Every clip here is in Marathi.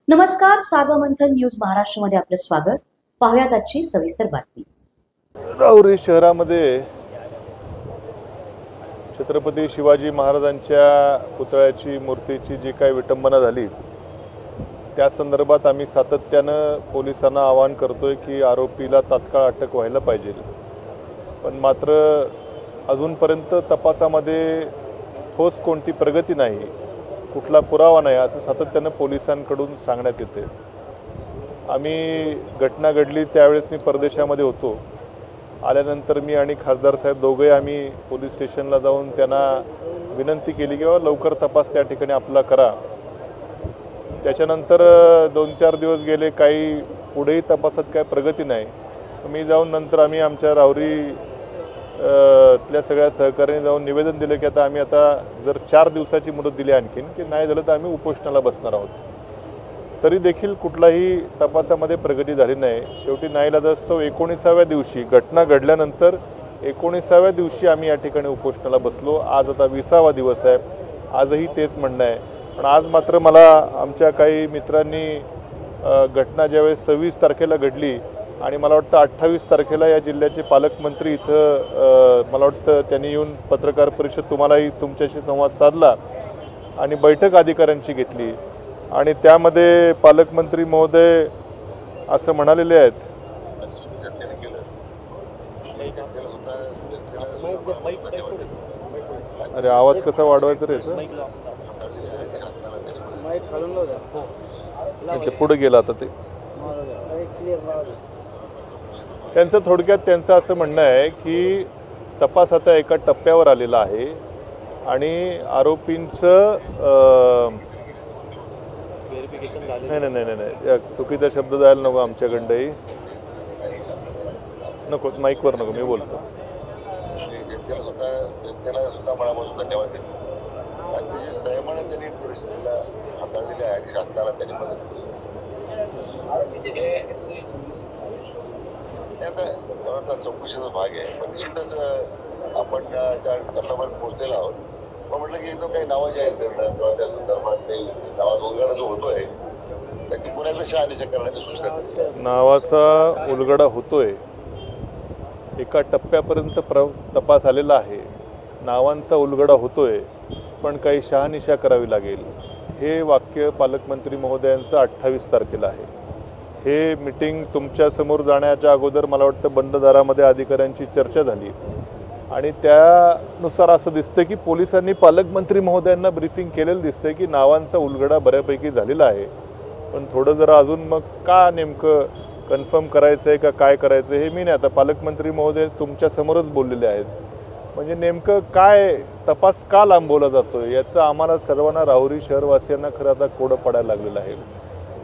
नमस्कार, सार्वमंथन न्यूज महाराष्ट्रमध्ये आपलं स्वागत. पाहुयात आजची सविस्तर बातमी. राहुरी शहरामध्ये छत्रपती शिवाजी महाराजांच्या पुतळ्याची मूर्तीची जी काही विटंबना झाली त्या संदर्भात आम्ही सातत्यानं पोलिसांना आवाहन करतोय की आरोपीला तात्काळ अटक व्हायला पाहिजे. पण मात्र अजूनपर्यंत तपासामध्ये ठोस कोणती प्रगती नाही, कुठला पुरावा नाही असं सातत्यानं पोलिसांकडून सांगण्यात येते. आम्ही घटना घडली त्यावेळेस मी परदेशामध्ये होतो. आल्यानंतर मी आणि खासदार साहेब दोघे आम्ही पोलीस स्टेशनला जाऊन त्यांना विनंती केली की लवकर तपास त्या ठिकाणी आपला करा. त्याच्यानंतर 2-4 दिवस गेले, काही पुढेही तपासात काही प्रगती नाही. मी जाऊन नंतर आम्ही आमच्या राहुरी तल्या सगळ्या सहकार्याने जाऊन निवेदन दिलं की आम्ही जर 4 दिवसाची मुदत दिली आणखीन की नाही झालं तर आम्ही उपोषणाला बसणार आहोत. तरी देखील कुठलाही तपासामध्ये प्रगती झाली नाही. शेवटी नाईलाजास्तव 19व्या दिवशी घटना घडल्यानंतर 19व्या दिवशी आम्ही या ठिकाणी उपोषणाला बसलो. आज 20वा दिवस आहे. आजही तेच म्हणणं आहे. पण आज मात्र मला आमच्या काही मित्रांनी घटना ज्यावेळेस 26 तारखेला घडली आणि मला वाटतं 28 तारखेला या जिल्ह्याचे पालकमंत्री इथं मला वाटतं त्यांनी येऊन पत्रकार परिषद तुम्हालाही तुमच्याशी संवाद साधला आणि बैठक अधिकाऱ्यांची घेतली आणि त्यामध्ये पालकमंत्री महोदय असं म्हणालेले आहेत. अरे आवाज कसा वाढवायचा रे ते पुढे गेला आता ते त्यांचं थोडक्यात त्यांचं असं म्हणणं आहे की तपास आता एका टप्प्यावर आलेला आहे आणि आरोपींचं नाही चुकीचा शब्द जायला नको आमच्याकडंही नको, माईकवर नको, मी बोलतो. चौकशीचा भाग आहे. पण निश्चितच आपण त्या टप्प्यावर पोहोचलेलो आहोत. पण म्हटलं की एकदम काही नावं जाहीर करणं किंवा त्या संदर्भात काही नावाचा उलगडा जो होतोय त्याची पुण्याचं शहानिशा करण्याची सूचना. नावाचा उलगडा होतोय, एका टप्प्यापर्यंत तपास आलेला आहे. नावांचा उलगडा होतोय, पण काही शहानिशा करावी लागेल. हे वाक्य पालकमंत्री महोदयांचं 28 तारखेला आहे. हे मीटिंग तुमच्यासमोर जाण्याच्या अगोदर मला वाटतं बंद दारामध्ये अधिकाऱ्यांची चर्चा झाली आणि त्यानुसार असं दिसतं की पोलिसांनी पालकमंत्री महोदयांना ब्रीफिंग केलेलं दिसतंय की नावांचा उलगडा बऱ्यापैकी झालेला आहे. पण थोडं जरा अजून मग का नेमकं कन्फर्म करायचं आहे का काय करायचं हे मी नाही. आता पालकमंत्री महोदय तुमच्यासमोरच बोललेले आहेत. म्हणजे नेमकं काय तपास का लांबवला जातो याचं आम्हाला सर्वांना राहुरी शहरवासियांना खरं आता कोडं पडायला लागलेलं आहे.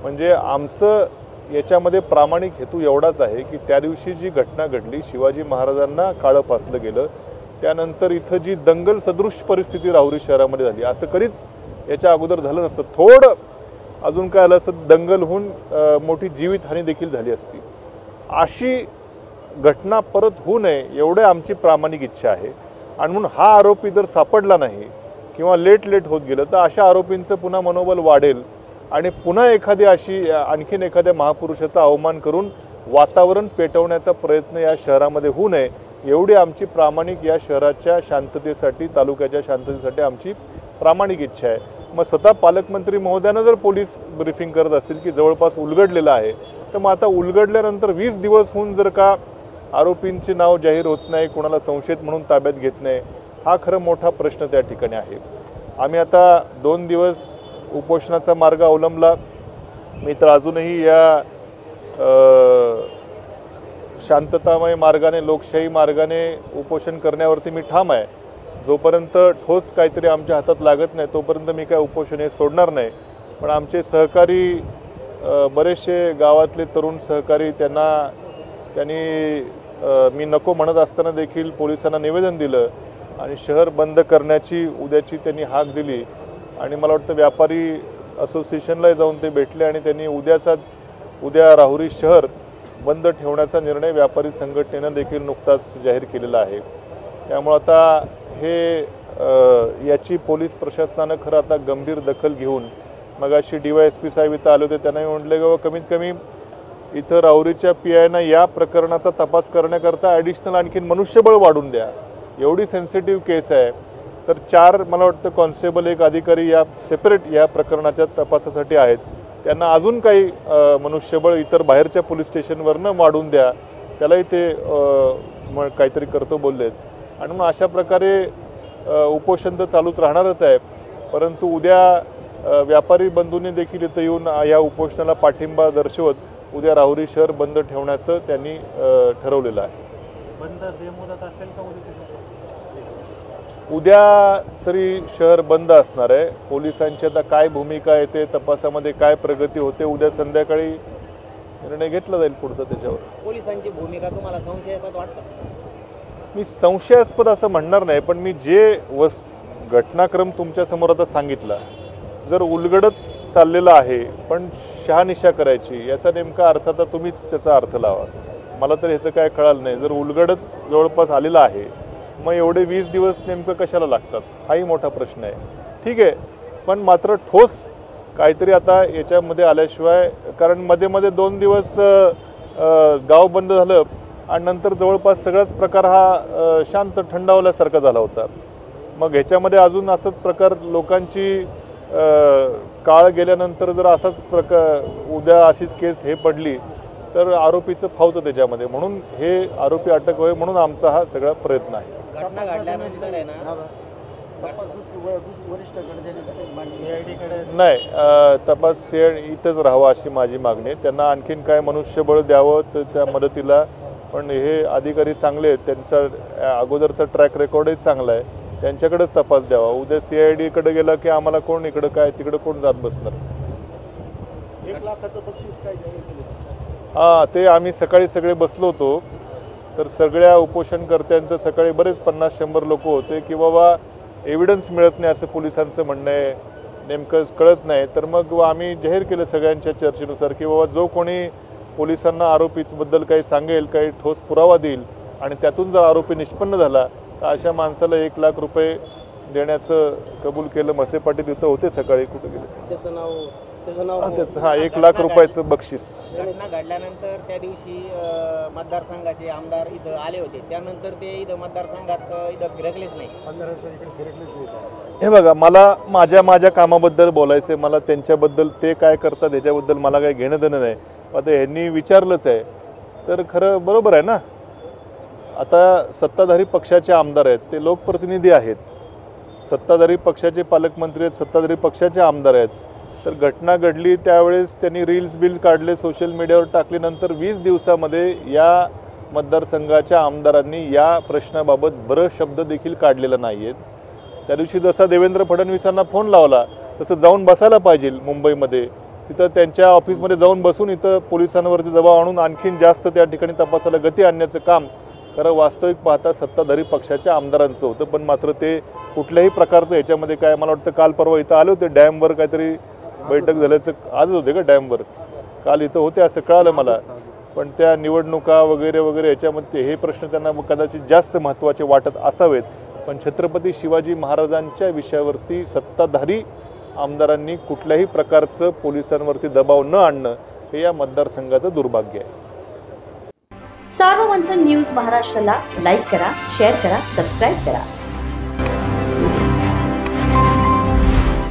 म्हणजे आमचं याच्यामध्ये प्रामाणिक हेतू एवढाच आहे की त्या दिवशी जी घटना घडली, शिवाजी महाराजांना काळं फासलं गेलं, त्यानंतर इथं जी दंगल सदृश परिस्थिती राहुरी शहरामध्ये झाली असं कधीच याच्या अगोदर झालं नसतं. थोडं अजून काय आलं असं दंगल होऊन मोठी जीवितहानी देखील झाली असती. अशी घटना परत होऊ नये एवढे आमची प्रामाणिक इच्छा आहे. आणि म्हणून हा आरोपी जर सापडला नाही किंवा लेट होत गेलं तर अशा आरोपींचं पुन्हा मनोबल वाढेल आणि पुन्हा आणखीन एखाद्या महापुरुषाचा अवमान करून वातावरण पेटवण्याचा प्रयत्न या शहरामध्ये होऊ नये एवढी आमची प्रामाणिक या शहराच्या शांततेसाठी, तालुक्याच्या शांततेसाठी आमची प्रामाणिक इच्छा आहे. मग स्वतः पालकमंत्री महोदयांना जर पोलीस ब्रीफिंग करत असतील की जवळपास उलगडलेलं आहे, तर मग आता उलगडल्यानंतर 20 दिवस होऊन जर का आरोपींचे नाव जाहीर होत नाही, कोणाला संशयित म्हणून ताब्यात घेत नाही, हा खरं मोठा प्रश्न त्या ठिकाणी आहे. आम्ही आता 2 दिवस उपोषणाचा मार्ग अवलंबला. मी तर अजूनही या शांततामय मार्गाने, लोकशाही मार्गाने उपोषण करण्यावरती मी ठाम आहे. जोपर्यंत ठोस काहीतरी आमच्या हातात लागत नाही तोपर्यंत मी काय उपोषण हे सोडणार नाही. पण आमचे सहकारी बरेचसे गावातले तरुण सहकारी त्यांनी मी नको म्हणत असताना देखील पोलिसांना निवेदन दिलं आणि शहर बंद करण्याची उद्याची त्यांनी हाक दिली. आणि मला वाटतं व्यापारी असोसिएशनला जाऊन ते भेटले आणि त्यांनी उद्या राहुरी शहर बंद ठेवण्याचा निर्णय व्यापारी संघटनेनं देखील नुकताच जाहीर केलेला आहे. त्यामुळे आता हे याची पोलीस प्रशासनानं खरं आता गंभीर दखल घेऊन मगाशी DYSP साहेब इथं आले होते, त्यांनाही म्हटले की कमीत कमी इथं राहुरीच्या PIना या प्रकरणाचा तपास करण्याकरता ॲडिशनल आणखीन मनुष्यबळ वाढून द्या. एवढी सेन्सिटिव्ह केस आहे. तर 4 मला वाटतं कॉन्स्टेबल, एक अधिकारी या सेपरेट या प्रकरणाच्या तपासासाठी आहेत. त्यांना अजून काही मनुष्यबळ इतर बाहेरच्या पोलीस स्टेशनवरनं वाढून द्या, त्यालाही ते काहीतरी करतो बोललेत. आणि मग अशा प्रकारे उपोषण तर चालूच राहणारच आहे. परंतु उद्या व्यापारी बंधूंनी देखील इथं येऊन या उपोषणाला पाठिंबा दर्शवत उद्या राहुरी शहर बंद ठेवण्याचं त्यांनी ठरवलेलं आहे. बंद बेमुदत असेल का उद्या तरी शहर बंद असणार आहे. पोलिसांची आता काय भूमिका येते, तपासामध्ये काय प्रगती होते, उद्या संध्याकाळी निर्णय घेतला जाईल पुढचा त्याच्यावर. पोलिसांची भूमिका तुम्हाला संशयास्पद वाटतं? मी संशयास्पद असं म्हणणार नाही, पण मी जे घटनाक्रम तुमच्यासमोर आता सांगितला, जर उलगडत चाललेला आहे पण शहानिशा करायची, याचा नेमका अर्थ आता तुम्हीच त्याचा अर्थ लावा. मला तर ह्याचं काय कळालं नाही. जर उलगडत जवळपास आलेला आहे, मग एवढे 20 दिवस नेमकं कशाला लागतात, हाही मोठा प्रश्न आहे. ठीक आहे, पण मात्र ठोस काहीतरी आता याच्यामध्ये आल्याशिवाय, कारण मध्ये मध्ये 2 दिवस गाव बंद झालं आणि नंतर जवळपास सगळाच प्रकार हा शांत थंडावल्यासारखा झाला होता. मग ह्याच्यामध्ये अजून असंच प्रकार लोकांची काळ गेल्यानंतर जर असाच प्रकार उद्या अशीच केस हे पडली तर आरोपीचं फावतं त्याच्यामध्ये. म्हणून हे आरोपी अटक होईल म्हणून आमचा हा सगळा प्रयत्न आहे. घटना घडल्यानंतर आहे ना, नाही, तपास CID इथंच राहावा अशी माझी मागणी आहे. त्यांना आणखीन काय मनुष्यबळ द्यावं तर त्या मदतीला, पण हे अधिकारी चांगले आहेत, त्यांचा अगोदरचा ट्रॅक रेकॉर्डही चांगला आहे, त्यांच्याकडेच तपास द्यावा. उद्या CID कडे गेला की आम्हाला कोण इकडं काय तिकडं कोण जात बसणार. 1 लाखाचं बक्षीस काय हां, ते आम्ही सकाळी सगळे बसलो होतो, तर सगळ्या उपोषणकर्त्यांचं सकाळी बरेच 50-100 लोक होते की बाबा एव्हिडन्स मिळत नाही असं पोलिसांचं म्हणणं आहे, नेमकं कळत नाही. तर मग आम्ही जाहीर केलं सगळ्यांच्या चर्चेनुसार की बाबा जो कोणी पोलिसांना आरोपीबद्दल काही सांगेल, काही ठोस पुरावा देईल आणि त्यातून जर आरोपी निष्पन्न झाला तर अशा माणसाला 1 लाख रुपये देण्याचं कबूल केलं. मसे पाटील इथं होते सकाळी, कुठं गेले त्याचं नाव हां, 1 लाख रुपयाचं बक्षीस. घटना घडल्यानंतर त्या दिवशी मतदारसंघाचे आमदार इथं आले होते, त्यानंतर ते इथं मतदारसंघात इथं फिरकलेच नाही. 15 इकडे फिरकलेच नाही. हे बघा, मला माझ्या कामाबद्दल बोलायचं, मला त्यांच्याबद्दल ते काय करतात ह्याच्याबद्दल मला काही घेणं देणं नाही. आता ह्यांनी विचारलंच आहे तर खरं बरोबर आहे ना. आता सत्ताधारी पक्षाचे आमदार आहेत, ते लोकप्रतिनिधी आहेत, सत्ताधारी पक्षाचे पालकमंत्री आहेत, सत्ताधारी पक्षाचे आमदार आहेत. तर घटना घडली त्यावेळेस त्यांनी रील्स काढले, सोशल मीडियावर टाकले. नंतर 20 दिवसामध्ये या मतदारसंघाच्या आमदारांनी या प्रश्नाबाबत बरं शब्द देखील काढलेला नाही आहेत. त्या दिवशी जसा देवेंद्र फडणवीसांना फोन लावला तसं जाऊन बसायला पाहिजे मुंबईमध्ये, तिथं त्यांच्या ऑफिसमध्ये जाऊन बसून इथं पोलिसांवरती दबाव आणून आणखीन जास्त त्या ठिकाणी तपासाला गती आणण्याचं काम खरं वास्तविक पाहता सत्ताधारी पक्षाच्या आमदारांचं होतं. पण मात्र ते कुठल्याही प्रकारचं ह्याच्यामध्ये काय, मला वाटतं काल परवा इथं आले होते, डॅमवर काहीतरी बैठक झाल्याचं, आजच होते का डॅमवर, काल इथं होते असं कळालं मला. पण त्या निवडणुका वगैरे वगैरे याच्यामध्ये हे प्रश्न त्यांना कदाचित जास्त महत्त्वाचे वाटत असावेत. पण छत्रपती शिवाजी महाराजांच्या विषयावरती सत्ताधारी आमदारांनी कुठल्याही प्रकारचं पोलिसांवरती दबाव न आणणं हे या मतदारसंघाचं दुर्भाग्य आहे. सार्वमंथन न्यूज महाराष्ट्राला लाईक करा, शेअर करा, सबस्क्राईब करा.